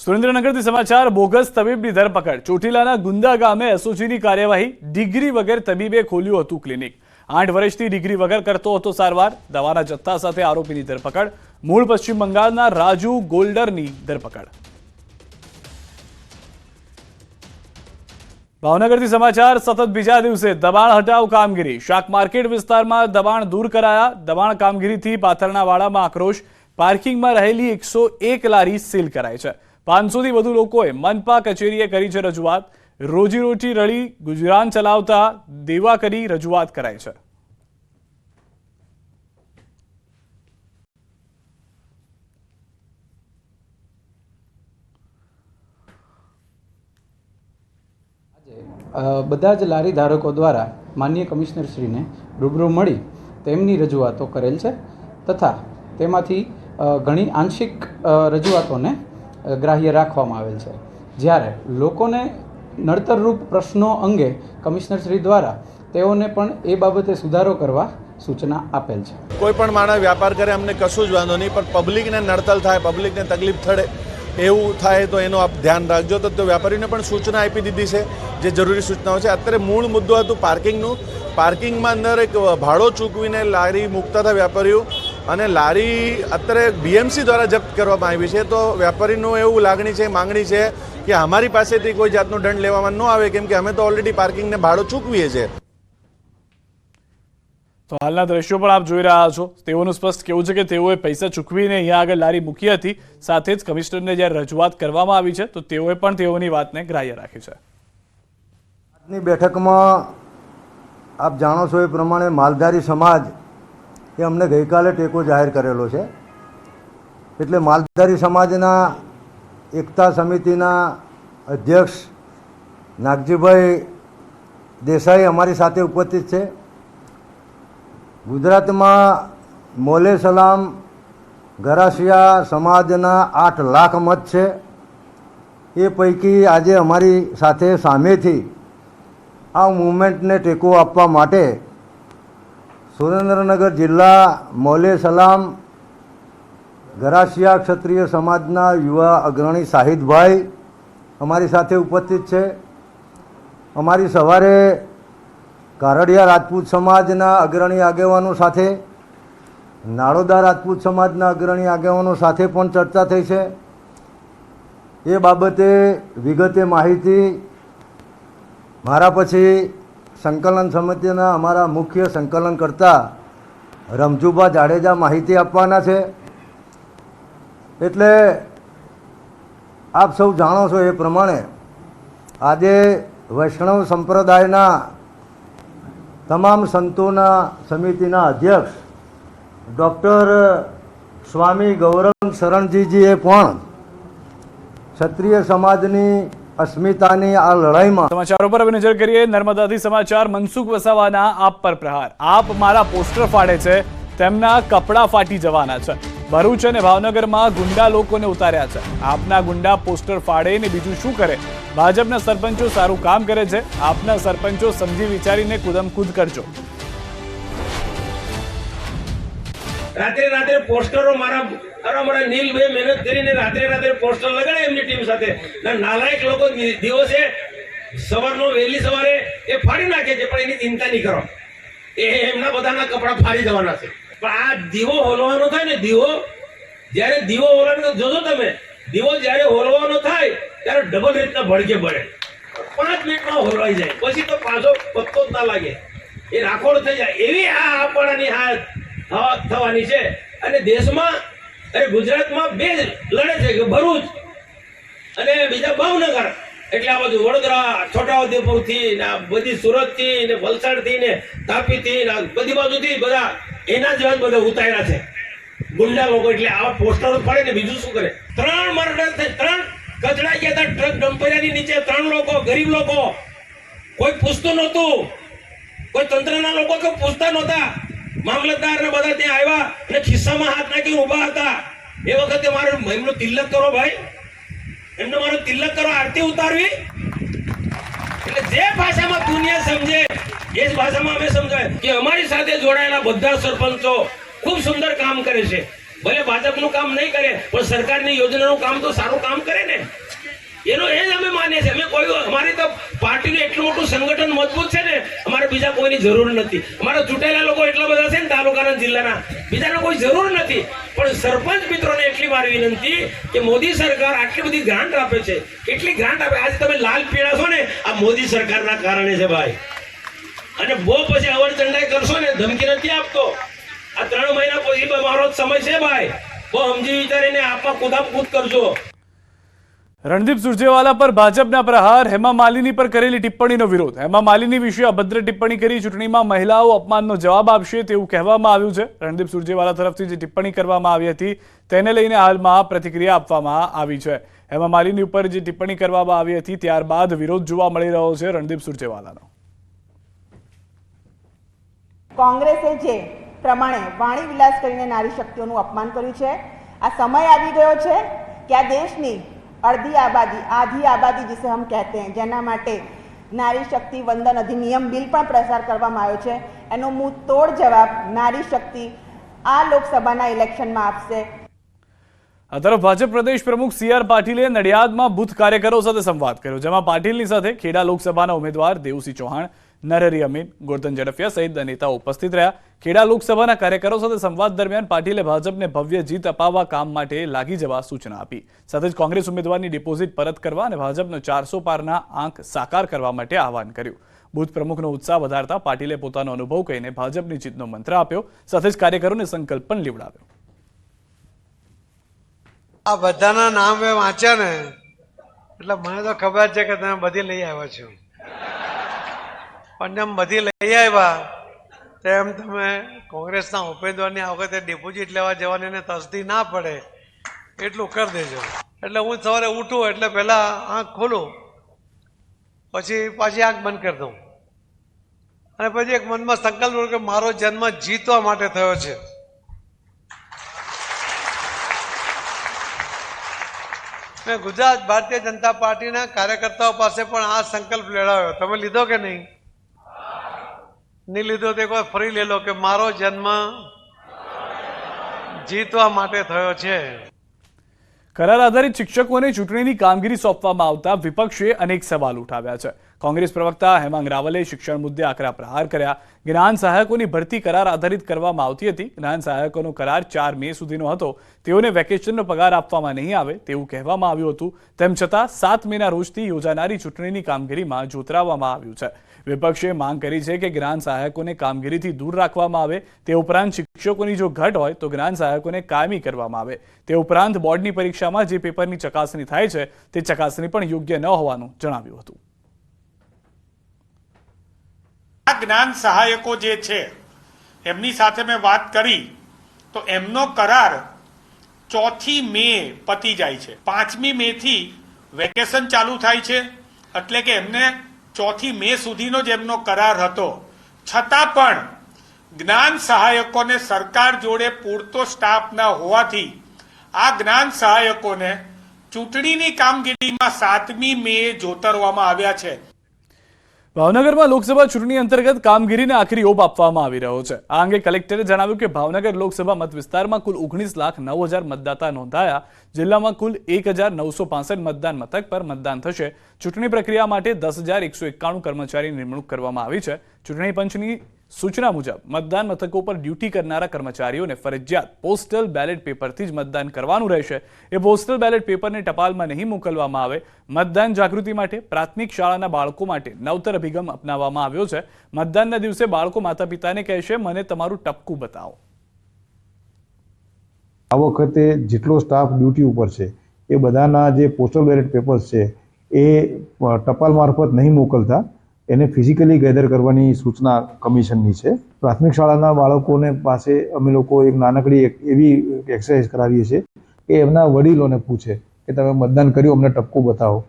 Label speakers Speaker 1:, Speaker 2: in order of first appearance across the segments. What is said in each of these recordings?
Speaker 1: સુરેન્દ્રનગરથી સમાચાર બોગસ તબીબની ધરપકડ। ચોટીલાના ગુંદા ગામે એસઓજીની કાર્યવાહી। ડિગ્રી વગર તબીબે ખોલ્યું હતું ક્લિનિક। 8 વર્ષથી ડિગ્રી વગર કરતો હતો સારવાર। દવાના જથ્થા સાથે આરોપીની ધરપકડ। મૂળ પશ્ચિમ બંગાળના રાજુ ગોલ્ડરની ધરપકડ। ભાવનગરથી સમાચાર સતત બીજા દિવસે દબાણ હટાવ કામગીરી। શાક માર્કેટ વિસ્તારમાં દબાણ દૂર કરાયા। દબાણ કામગીરીથી પાથરણાવાડામાં આક્રોશ। પાર્કિંગમાં રહેલી 101 લારી સીલ કરાઈ છે। 500થી વધુ લોકોએ મનપા કચેરીએ કરી છે રજૂઆત। રોજીરોટી રળી ગુજરાન ચલાવતા દેવા કરી રજૂઆત કરાઈ છે।
Speaker 2: બધા જ લારી ધારકો દ્વારા માનનીય કમિશનર શ્રીને રૂબરૂ મળી તેમની રજૂઆતો કરેલ છે તથા તેમાંથી ઘણી આંશિક રજૂઆતોને ગ્રાહ્ય રાખવામાં આવેલ છે। જ્યારે લોકોને નડતરરૂપ પ્રશ્નો અંગે કમિશનર શ્રી દ્વારા તેઓને પણ એ બાબતે સુધારો કરવા સૂચના આપેલ છે।
Speaker 3: કોઈ પણ માણસ વ્યાપાર કરે અમને કશું જ વાંધો નહીં, પણ પબ્લિકને નડતર થાય, પબ્લિકને તકલીફ થડે એવું થાય તો એનું આપ ધ્યાન રાખજો। તો વેપારીને પણ સૂચના આપી દીધી છે, જે જરૂરી સૂચનાઓ છે। અત્યારે મૂળ મુદ્દો હતું પાર્કિંગનું। પાર્કિંગમાં અંદર એક ભાડો ચૂકવીને લારી મૂકતા હતા વેપારીઓ, અને લારી અત્યારે બીએમસી દ્વારા જપ્ત કરવામાં આવી છે। તો વેપારીનું એવું માંગણી છે કે અમારી પાસેથી કોઈ જાતનો દંડ લેવામાં ન આવે, કેમ કે અમે તો ઓલરેડી પાર્કિંગને ભાડો ચૂકવીએ છીએ।
Speaker 1: તો હાલના દ્રશ્યો પણ આપ જોઈ રહ્યા છો। તેઓનું સ્પષ્ટ કહેવું છે કે તેઓએ પૈસા ચૂકવીને અહીંયા આગળ લારી મૂકી હતી। સાથે જ કમિશનરને જ્યારે રજૂઆત કરવામાં આવી છે તો તેઓએ પણ તેઓની વાતને ગ્રાહ્ય રાખી છે।
Speaker 4: આજની બેઠકમાં આપ જાણો છો એ પ્રમાણે માલધારી સમાજ એ અમને ગઈકાલે ટેકો જાહેર કરેલો છે। એટલે માલધારી સમાજના એકતા સમિતિના અધ્યક્ષ નાગજીભાઈ દેસાઈ અમારી સાથે ઉપસ્થિત છે। ગુજરાતમાં મોલે સલામ ગરાસિયા સમાજના 8 લાખ મત છે। એ પૈકી આજે અમારી સાથે સામેથી આ મૂવમેન્ટને ટેકો આપવા માટે સુરેન્દ્રનગર જિલ્લા મોલે સલામ ગરાસિયા ક્ષત્રિય સમાજના યુવા અગ્રણી શાહિદભાઈ અમારી સાથે ઉપસ્થિત છે। અમારી સવારે કારડિયા રાજપૂત સમાજના અગ્રણી આગેવાનો સાથે, નાળોદા રાજપૂત સમાજના અગ્રણી આગેવાનો સાથે પણ ચર્ચા થઈ છે। એ બાબતે વિગતે માહિતી મારા પછી સંકલન સમિતિના અમારા મુખ્ય સંકલનકર્તા રમજુભા જાડેજા માહિતી આપવાના છે। એટલે આપ સૌ જાણો છો એ પ્રમાણે આજે વૈષ્ણવ સંપ્રદાયના તમામ સંતોના સમિતિના અધ્યક્ષ ડૉક્ટર સ્વામી ગૌરંગ શરણજીજીએ પણ ક્ષત્રિય સમાજની અસ્મિતાની આ લડાઈમાં।
Speaker 1: સમાચારો પર હવે નજર કરીએ। નર્મદાથી સમાચાર। મનસુખ વસાવાના આપ પર પ્રહાર। આપ મારા પોસ્ટર ફાડે છે, તેમના કપડા ફાટી જવાના છે। ભરૂચ અને ભાવનગરમાં ગુંડા લોકોને ઉતાર્યા છે। આપના ગુંડા પોસ્ટર ફાડે ને બીજું શું કરે? ભાજપના સરપંચો સારું કામ કરે છે। આપના સરપંચો સમજી વિચારીને કુદમકૂદ કરજો।
Speaker 5: રાત્રે પોસ્ટરો મારા નીલભાઈ મહેનત કરીને રાત્રે પોસ્ટર લગાડે એમની ટીમ સાથે। નાલાયક લોકો દિવસે વહેલી સવારે એ ફાડી નાખે છે, પણ એની ચિંતા નહીં કરો, એ એમના બધાના કપડા ફાડી જવાના છે। પણ આ દીવો હોલવાનો થાય ને, જયારે દીવો હોલવાનો જોજો તમે, દીવો જયારે હોલવાનો થાય ત્યારે ડબલ રીતના ભડકે પડે। 5 મિનિટમાં હોલવાઈ જાય, પછી તો પાછો પત્તો જ ના લાગે, એ રાખોડ થઈ જાય। એવી આ આપણાની હવા થવાની છે। અને દેશમાં ગુજરાતમાં 2 લડે છે, ભરૂચ અને બીજા ભાવનગર। એટલે આ બધું વડોદરા, છોટાઉદેપુર થી ને બધી સુરત થી ને વલસાડ થી ને તાપી થી ને બધી બાજુથી બધા એના જેવા બધા ઉતાર્યા છે ગુંડા લોકો। એટલે આવા પોસ્ટરો ફાડે ને બીજું શું કરે? 3 મર્ડર થઈ, 3 કચડા ગયા હતા ટ્રક ડમ્પરિયાની નીચે। 3 લોકો, ગરીબ લોકો, કોઈ પૂછતું નહોતું, કોઈ તંત્રના લોકો કોઈ પૂછતા નહોતા। મામલતદાર ને બધા ત્યાં આવ્યા અને ખિસ્સામાં હાથ નાખી ઉભા હતા। એ વખતે એમનો તિલક કરો ભાઈ, એમને મારો તિલક કરો, આરતી ઉતારવી। એટલે જે ભાષામાં દુનિયા સમજે એ જ ભાષામાં અમે સમજાય કે અમારી સાથે જોડાયેલા બધા સરપંચો ખૂબ સુંદર કામ કરે છે। ભલે ભાજપનું કામ નહીં કરે, પણ સરકારની યોજનાનું કામ તો સારું કામ કરે ને। મોટું સંગઠન મજબૂત છે ને, અમારે બીજા કોઈની જરૂર નથી. અમારા ચૂંટાયેલા લોકો એટલા બધા છે ને તાલુકાના જિલ્લાના, બીજાને કોઈ જરૂર નથી. પણ સરપંચ મિત્રોને એટલી મારી વિનંતી કે મોદી સરકાર આટલી બધી ગ્રાન્ટ આપે છે, કેટલી ગ્રાન્ટ આપે. આજે તમે લાલ પીળા છો ને, આ મોદી સરકારના કારણે છે ભાઈ. અને બહુ પછી અવર ચંડાઈ કરશો ને, ધમકી નથી આપતો. આ 3 મહિના પછી મારો સમય છે ભાઈ, બહુ સમજી વિચારીને આપવા કુદાકૂદ કરજો.
Speaker 1: રણદીપ સુરજેવાલા પર ભાજપના પ્રહાર. હેમા માલિની પર કરેલી ટિપ્પણીનો વિરોધ. હેમા માલિની વિશે અભદ્ર ટિપ્પણી કરી ચૂંટણીમાં મહિલાઓ અપમાનનો જવાબ આપશે તેવું કહેવામાં આવ્યું છે. રણદીપ સુરજેવાલા તરફથી જે ટિપ્પણી કરવામાં આવી હતી તેને લઈને હાલમાં પ્રતિક્રિયા આપવામાં આવી છે. હેમા માલિની ઉપર જે ટિપ્પણી કરવામાં આવી હતી ત્યારબાદ વિરોધ જોવા મળી રહ્યો છે રણદીપ સુરજેવાલાનો.
Speaker 6: કોંગ્રેસે જે પ્રમાણે વાણી વિલાસ કરીને નારી શક્તિઓનું અપમાન કર્યું છે, આ સમય આવી ગયો છે કે આ દેશની अर्धी आबादी, आधी आबादी जिसे हम कहते हैं, જેના માટે નારી શક્તિ વંદન અધિનિયમ બિલ પણ પ્રસાર કરવામાં આવ્યો છે, એનો મુંહ તોડ જવાબ નારી શક્તિ આ લોકસભાના ઇલેક્શનમાં આપશે.
Speaker 1: આ તરફ ભાજપ પ્રદેશ પ્રમુખ CR પાટીલે નડિયાદમાં બૂથ કાર્યકરો સાથે સંવાદ કર્યો, જેમાં પાટીલની સાથે ખેડા લોકસભાના ઉમેદવાર દેવુસિંહ ચૌહાણ, નરહરી અમીન, ગોરધન ઝડફિયા સહિત નેતાઓ ઉપસ્થિત રહ્યા. ખેડા લોકસભાના કાર્યકરો સાથે સંવાદ દરમિયાન પાટીલે ભાજપને ભવ્ય જીત અપાવવા કામ માટે લાગી જવા સૂચના આપી. સાથે જ કોંગ્રેસ ઉમેદવારની ડિપોઝિટ પરત કરવા અને ભાજપનો 400 પારના આંક સાકાર કરવા માટે આહવાન કર્યું. બૂથ પ્રમુખનો ઉત્સાહ વધારતા પાટીલે પોતાનો અનુભવ કહીને ભાજપની જીતનો મંત્ર આપ્યો. સાથે જ કાર્યકરોને સંકલ્પ પણ લેવડાવ્યો.
Speaker 7: આ બધાના નામ મેં વાંચ્યા ને એટલે મને તો ખબર છે કે તમે બધી લઈ આવ્યા છો, પણ જેમ બધી લઈ આવ્યા તેમ તમે કોંગ્રેસના ઉમેદવારની આ વખતે ડિપોઝિટ લેવા જવાની એને તસ્દી ના પડે એટલું કરી દેજો. એટલે હું સવારે ઉઠું એટલે પહેલા આંખ ખોલું, પછી પાછી આંખ બંધ કરી દઉં અને પછી એક મનમાં સંકલ્પ કરું કે મારો જન્મ જીતવા માટે થયો છે. મેં ગુજરાત ભારતીય જનતા પાર્ટીના કાર્યકર્તાઓ પાસે પણ આ સંકલ્પ લેવડાવ્યો. તમે લીધો કે નહીં? નહીં લીધો તો એકવાર ફરી લે લો કે મારો જન્મ જીતવા માટે થયો છે.
Speaker 1: કરાર આધારિત શિક્ષકોને ચૂંટણીની કામગીરી સોંપવામાં આવતા વિપક્ષે અનેક સવાલ ઉઠાવ્યા છે. કોંગ્રેસ પ્રવક્તા હેમાંગ રાવલે શિક્ષણ મુદ્દે આકરા પ્રહાર કર્યા. જ્ઞાન સહાયકોની ભરતી કરાર આધારિત કરવામાં આવતી હતી. જ્ઞાન સહાયકોનો કરાર 4 મે સુધીનો હતો. તેઓને વેકેશનનો પગાર આપવામાં નહીં આવે તેવું કહેવામાં આવ્યું હતું. તેમ છતાં 7 મેના રોજથી યોજાનારી ચૂંટણીની કામગીરીમાં જોતરાવવામાં આવ્યું છે. વિપક્ષે માંગ કરી છે કે જ્ઞાન સહાયકોને કામગીરીથી દૂર રાખવામાં આવે. તે ઉપરાંત શિક્ષકોની જો ઘટ હોય તો જ્ઞાન સહાયકોને કાયમી કરવામાં આવે. તે ઉપરાંત બોર્ડની પરીક્ષામાં જે પેપરની ચકાસણી થાય છે તે ચકાસણી પણ યોગ્ય ન હોવાનું જણાવ્યું હતું.
Speaker 8: આ જ્ઞાન સહાયકો જે છે એમની સાથે મેં વાત કરી તો એમનો કરાર 4 મે પતી જાય છે. 5મી મે થી વેકેશન ચાલુ થાય છે, એટલે કે એમને 4 મે સુધીનો જ એમનો કરાર હતો. છતાં પણ જ્ઞાન સહાયકોને સરકાર જોડે પૂરતો સ્ટાફ ન હોવાથી આ જ્ઞાન સહાયકોને ચૂંટણીની કામગીરીમાં 7મી મે જોતરવામાં આવ્યા છે.
Speaker 1: ભાવનગરમાં લોકસભા ચૂંટણી અંતર્ગત કામગીરીને આખરી ઓપ આપવામાં આવી રહ્યો છે. આ અંગે કલેક્ટરે જણાવ્યું કે ભાવનગર લોકસભા મત વિસ્તારમાં કુલ 19,09,000 મતદાતા નોંધાયા. જિલ્લામાં કુલ 1,965 મતદાન મથક પર મતદાન થશે. ચૂંટણી પ્રક્રિયા માટે 10,191 કર્મચારીની નિમણૂક કરવામાં આવી છે. ચૂંટણી પંચની સૂચના મુજબ મતદાન મથકો પર ડ્યુટી કરનારા કર્મચારીઓને ફરજિયાત પોસ્ટલ બેલેટ પેપરથી જ મતદાન કરવાનું રહેશે. એ પોસ્ટલ બેલેટ પેપરને ટપાલમાં નહીં મોકલવામાં આવે. મતદાન જાગૃતિ માટે પ્રાથમિક શાળાના બાળકો માટે નવતર અભિગમ અપનાવવામાં આવ્યો છે. મતદાનના દિવસે બાળકો માતા પિતાને કહેશે, મને તમારું ટપકું બતાવો.
Speaker 9: આ વખતે જેટલો સ્ટાફ ડ્યુટી ઉપર છે એ બધાના જે પોસ્ટલ બેલેટ પેપર્સ છે એ ટપાલ મારફત નહીં મોકલતા એને ફિઝિકલી ગેધર કરવાની સૂચના કમિશનની છે. પ્રાથમિક શાળાના બાળકોને પાસે અમે લોકો એક નાનકડી એવી એક્સરસાઇઝ કરાવીએ છીએ કે એમના વડીલોને પૂછે કે તમે મતદાન કર્યું, અમને ટપકું બતાવો.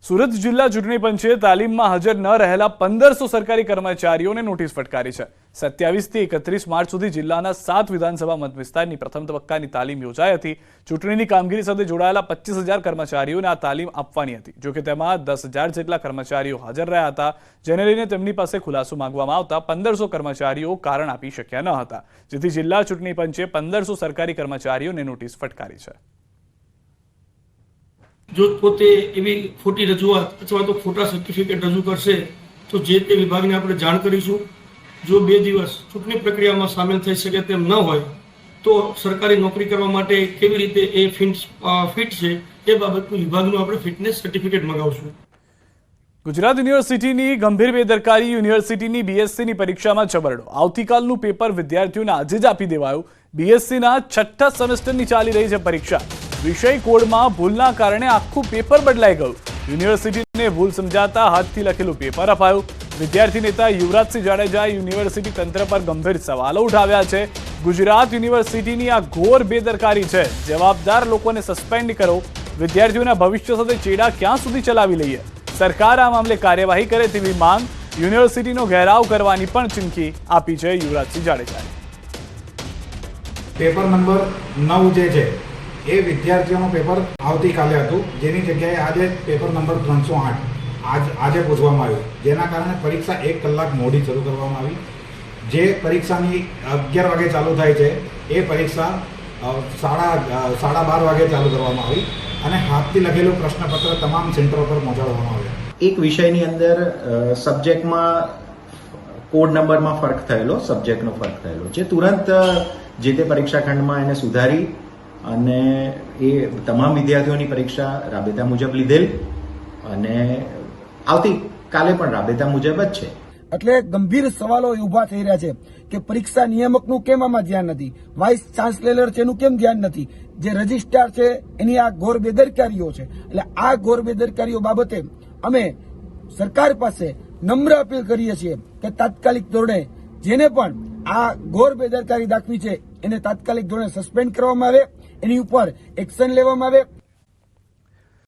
Speaker 1: સુરત જિલ્લા ચૂંટણી પંચે તાલીમમાં હાજર ન રહેલા 1500 સરકારી કર્મચારીઓને નોટિસ ફટકારી છે. 27 થી 31 માર્ચ સુધી જિલ્લાના 7 વિધાનસભા મત વિસ્તારની પ્રથમ તબક્કાની તાલીમ યોજાઈ હતી. ચૂંટણીની કામગીરી સાથે જોડાયેલા 25,000 કર્મચારીઓને આ તાલીમ આપવાની હતી. જોકે તેમાં 10,000 જેટલા કર્મચારીઓ હાજર રહ્યા હતા, જેને લઈને તેમની પાસે ખુલાસો માંગવામાં આવતા 1500 કર્મચારીઓ કારણ આપી શક્યા ન હતા, જેથી જિલ્લા ચૂંટણી પંચે 1500 સરકારી કર્મચારીઓને નોટિસ ફટકારી છે.
Speaker 10: જો પોતે એવી ખોટી રજૂઆત અથવા તો ખોટા સર્ટિફિકેટ રજૂ કરશે તો જે તે વિભાગને આપણે જાણ કરીશું. જો 2 દિવસ ચૂંટણી પ્રક્રિયામાં સામેલ થઈ શકે તેમ ન હોય તો સરકારી નોકરી કરવા માટે કેવી રીતે એ ફિટ છે એ બાબતનું વિભાગનું આપણે ફિટનેસ સર્ટિફિકેટ મંગાવશું.
Speaker 1: ગુજરાત યુનિવર્સિટીની ગંભીર બેદરકારી. યુનિવર્સિટીની બીએસસીની પરીક્ષામાં છબરડો. આવતીકાલનું પેપર વિદ્યાર્થીઓને આજે જ આપી દેવાયું. બીએસસીના 6ઠ્ઠા સેમેસ્ટરની ચાલી રહી છે પરીક્ષા. વિષય કોડમાં ભૂલના કારણે આખું પેપર બદલાઈ ગયું. યુનિવર્સિટીને ભૂલ સમજાતા હાથથી લખેલું પેપર અપાયું. વિદ્યાર્થી નેતા યુવરાજસિંહ જાડેજાએ યુનિવર્સિટી તંત્ર પર ગંભીર સવાલો ઉઠાવ્યા છે. ગુજરાત યુનિવર્સિટીની આ ઘોર બેદરકારી છે. જવાબદાર લોકોને સસ્પેન્ડ કરો. વિદ્યાર્થીઓના ભવિષ્ય સાથે ચેડા ક્યાં સુધી ચલાવી લઈએ? સરકાર આ મામલે કાર્યવાહી કરે તેવી માંગ. યુનિવર્સિટીનો ઘેરાવ કરવાની પણ ચીમકી આપી છે યુવરાજસિંહ જાડેજાએ.
Speaker 11: પેપર નંબર 9 જે છે એ વિદ્યાર્થીઓનું પેપર આવતીકાલે હતું, જેની જગ્યાએ આજે પેપર નંબર 308 આજે પૂછવામાં આવ્યું, જેના કારણે પરીક્ષા 1 કલાક મોડી શરૂ કરવામાં આવી. જે પરીક્ષાની 11 વાગે ચાલુ થાય છે એ પરીક્ષા 12:30 વાગે ચાલુ કરવામાં આવી અને હાથથી લખેલું પ્રશ્નપત્ર તમામ સેન્ટરો પર પહોંચાડવામાં આવ્યા.
Speaker 12: એક વિષયની અંદર સબ્જેક્ટમાં કોડ નંબરમાં ફરક થયેલો, સબ્જેક્ટનો ફરક થયેલો, જે તુરંત જે તે પરીક્ષા ખંડમાં એને સુધારી અને એ તમામ વિદ્યાર્થીઓની પરીક્ષા રાબેતા મુજબ લીધેલ અને આવતીકાલે પણ રાબેતા મુજબ જ છે.
Speaker 13: એટલે ગંભીર સવાલો ઉભા થઈ રહ્યા છે કે પરીક્ષા નિયામકનું કેમ આમાં ધ્યાન નથી, વાઇસ ચાન્સેલર છે એનું કેમ ધ્યાન નથી, જે રજિસ્ટ્રાર છે એની આ ઘોર બેદરકારીઓ છે. એટલે આ ઘોર બેદરકારીઓ બાબતે અમે સરકાર પાસે નમ્ર અપીલ કરીએ છીએ કે તાત્કાલિક ધોરણે જેને પણ આ ઘોર બેદરકારી દાખવી છે એને તાત્કાલિક ધોરણે સસ્પેન્ડ કરવામાં આવે, એની ઉપર એક્શન લેવામાં આવે